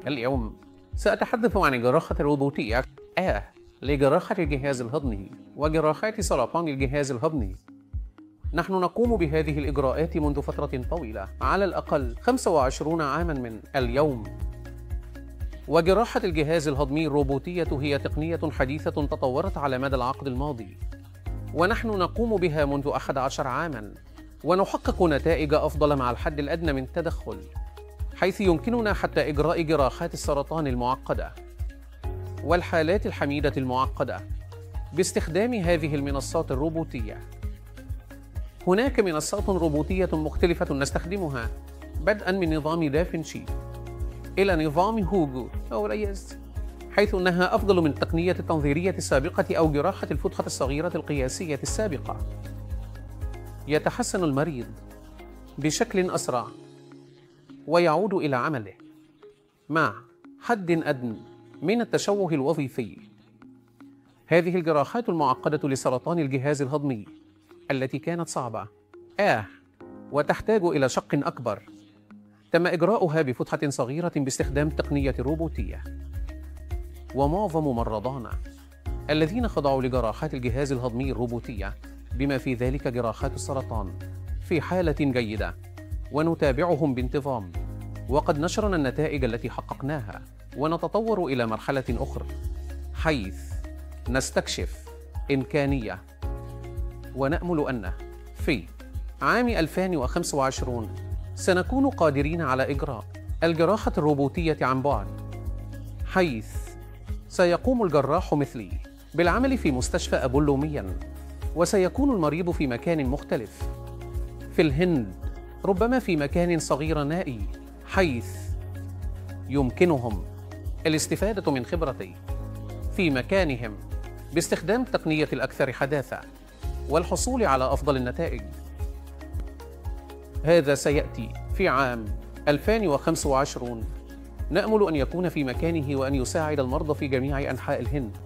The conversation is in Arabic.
اليوم سأتحدث عن الجراحة الروبوتية لجراحة الجهاز الهضمي وجراحات سرطان الجهاز الهضمي. نحن نقوم بهذه الإجراءات منذ فترة طويلة، على الأقل 25 عاماً من اليوم. وجراحة الجهاز الهضمي الروبوتية هي تقنية حديثة تطورت على مدى العقد الماضي، ونحن نقوم بها منذ 11 عاماً، ونحقق نتائج أفضل مع الحد الأدنى من التدخل، حيث يمكننا حتى إجراء جراحات السرطان المعقدة والحالات الحميدة المعقدة باستخدام هذه المنصات الروبوتية. هناك منصات روبوتية مختلفة نستخدمها، بدءاً من نظام دافنشي إلى نظام هوغو أو ريز، حيث أنها أفضل من التقنية التنظيرية السابقة أو جراحة الفتحة الصغيرة القياسية السابقة. يتحسن المريض بشكل أسرع ويعود إلى عمله مع حد أدنى من التشوه الوظيفي. هذه الجراحات المعقدة لسرطان الجهاز الهضمي التي كانت صعبة وتحتاج إلى شق أكبر، تم إجراؤها بفتحة صغيرة باستخدام تقنية روبوتية. ومعظم مرضانا الذين خضعوا لجراحات الجهاز الهضمي الروبوتية، بما في ذلك جراحات السرطان، في حالة جيدة، ونتابعهم بانتظام، وقد نشرنا النتائج التي حققناها، ونتطور إلى مرحلة أخرى حيث نستكشف إمكانية، ونأمل أن في عام 2025 سنكون قادرين على إجراء الجراحة الروبوتية عن بعد، حيث سيقوم الجراح مثلي بالعمل في مستشفى أبولوميا، وسيكون المريض في مكان مختلف في الهند، ربما في مكان صغير نائي، حيث يمكنهم الاستفادة من خبرتي في مكانهم باستخدام التقنية الأكثر حداثة والحصول على أفضل النتائج. هذا سيأتي في عام 2025، نأمل أن يكون في مكانه وأن يساعد المرضى في جميع أنحاء الهند